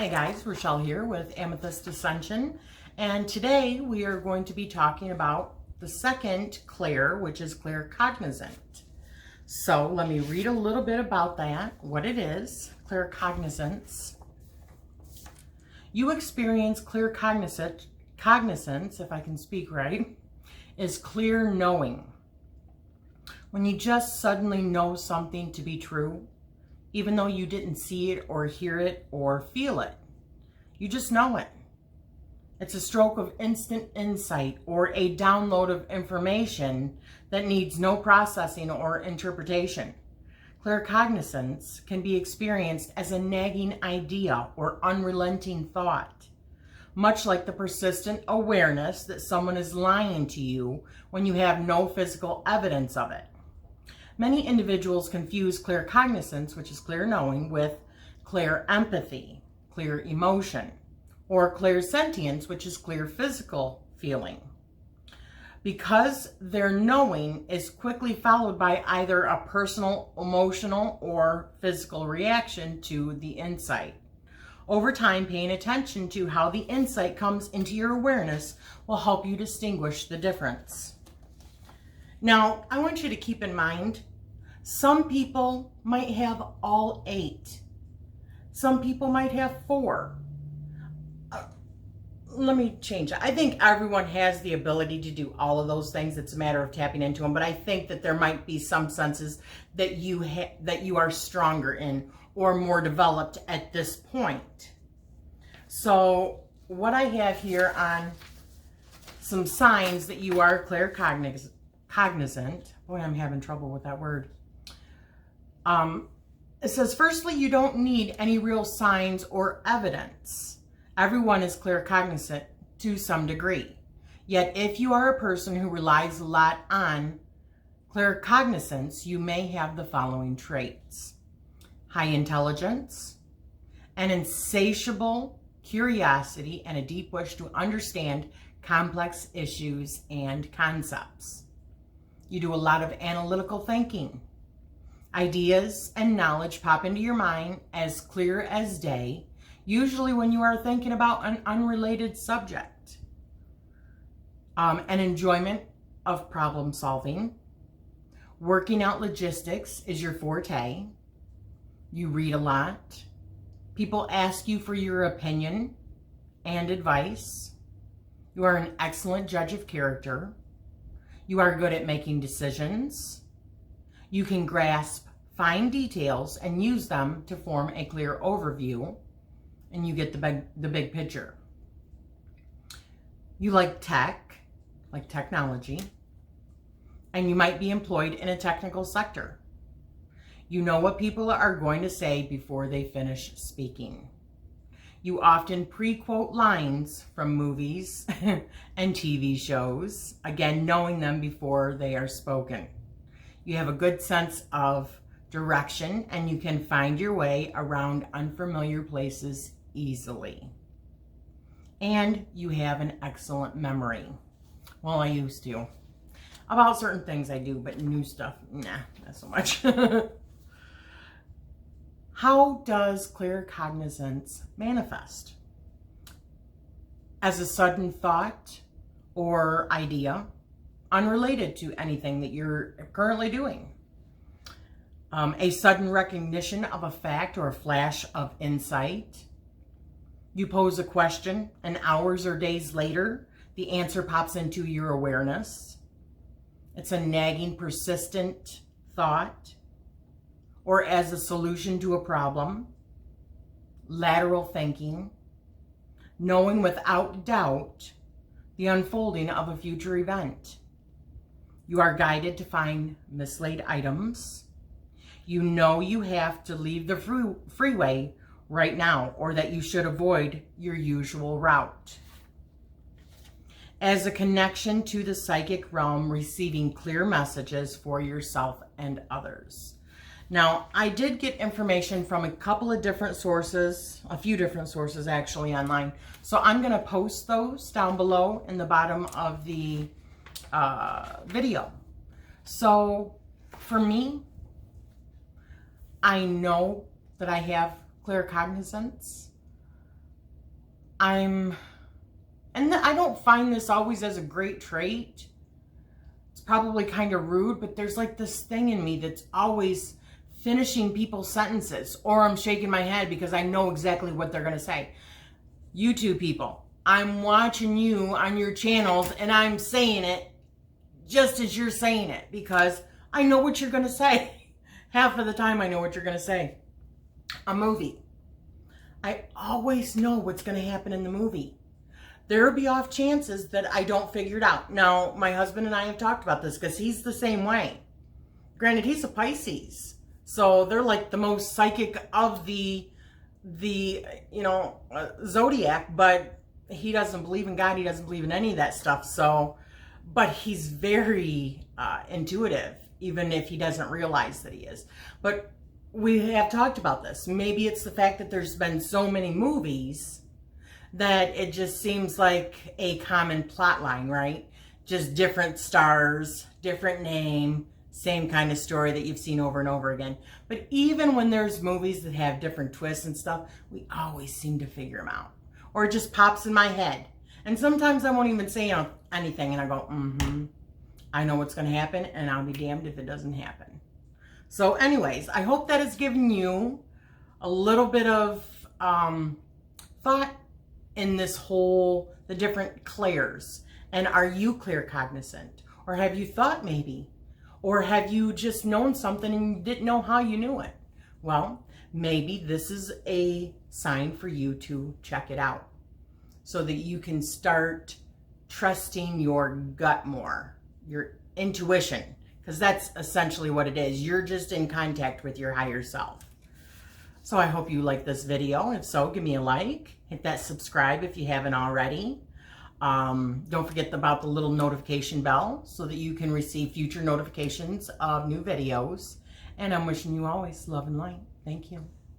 Hey guys, Rachele here with Amethyst Ascension, and today we are going to be talking about the second Clair, which is Claircognizant. So let me read a little bit about that, what it is. Claircognizance. You experience claircognizance, if I can speak right, is clear knowing. When you just suddenly know something to be true, even though you didn't see it or hear it or feel it. You just know it. It's a stroke of instant insight or a download of information that needs no processing or interpretation. Claircognizance can be experienced as a nagging idea or unrelenting thought, much like the persistent awareness that someone is lying to you when you have no physical evidence of it. Many individuals confuse claircognizance, which is clear knowing, with clear empathy, clear emotion, or clairsentience, which is clear physical feeling. Because their knowing is quickly followed by either a personal, emotional, or physical reaction to the insight. Over time, paying attention to how the insight comes into your awareness will help you distinguish the difference. Now, I want you to keep in mind, some people might have all 8. Some people might have 4. Let me change it. I think everyone has the ability to do all of those things. It's a matter of tapping into them. But I think that there might be some senses that you are stronger in or more developed at this point. So what I have here on some signs that you are claircognizant. Boy, I'm having trouble with that word. It says, firstly, you don't need any real signs or evidence. Everyone is claircognizant to some degree. Yet if you are a person who relies a lot on claircognizance, you may have the following traits: high intelligence, an insatiable curiosity, and a deep wish to understand complex issues and concepts. You do a lot of analytical thinking. Ideas and knowledge pop into your mind as clear as day, usually when you are thinking about an unrelated subject. An enjoyment of problem solving. Working out logistics is your forte. You read a lot. People ask you for your opinion and advice. You are an excellent judge of character. You are good at making decisions. You can grasp fine details and use them to form a clear overview, and you get the big picture. You like technology, and you might be employed in a technical sector. You know what people are going to say before they finish speaking. You often pre-quote lines from movies and TV shows, again, knowing them before they are spoken. You have a good sense of direction, and you can find your way around unfamiliar places easily. And you have an excellent memory. Well, I used to. About certain things I do, but new stuff, nah, not so much. How does claircognizance manifest? As a sudden thought or idea, unrelated to anything that you're currently doing. A sudden recognition of a fact or a flash of insight. You pose a question, and hours or days later, the answer pops into your awareness. It's a nagging, persistent thought, or as a solution to a problem. Lateral thinking. Knowing without doubt the unfolding of a future event. You are guided to find mislaid items. You know you have to leave the freeway right now, or that you should avoid your usual route. As a connection to the psychic realm, receiving clear messages for yourself and others. Now, I did get information from a couple of different sources, a few different sources actually online. So I'm going to post those down below in the bottom of the video. So for me, I know that I have claircognizance. and I don't find this always as a great trait. It's probably kind of rude, but there's like this thing in me that's always finishing people's sentences, or I'm shaking my head because I know exactly what they're going to say. You two people, I'm watching you on your channels and I'm saying it just as you're saying it because I know what you're going to say. Half of the time I know what you're going to say. A movie. I always know what's going to happen in the movie. There will be off chances that I don't figure it out. Now, my husband and I have talked about this because he's the same way. Granted, he's a Pisces. So they're like the most psychic of the zodiac, but he doesn't believe in God. He doesn't believe in any of that stuff. So, but he's very intuitive, even if he doesn't realize that he is. But we have talked about this. Maybe it's the fact that there's been so many movies that it just seems like a common plot line, right? Just different stars, different name, same kind of story that you've seen over and over again. But even when there's movies that have different twists and stuff, we always seem to figure them out. Or it just pops in my head. And sometimes I won't even say anything and I go, I know what's going to happen and I'll be damned if it doesn't happen. So anyways, I hope that has given you a little bit of thought in this whole, the different Clairs. And are you claircognizant? Or have you thought maybe? Or have you just known something and you didn't know how you knew it? Well, maybe this is a sign for you to check it out so that you can start trusting your gut more, your intuition, because that's essentially what it is. You're just in contact with your higher self. So I hope you like this video. If so, give me a like. Hit that subscribe if you haven't already. Don't forget about the little notification bell so that you can receive future notifications of new videos. And I'm wishing you always love and light. Thank you.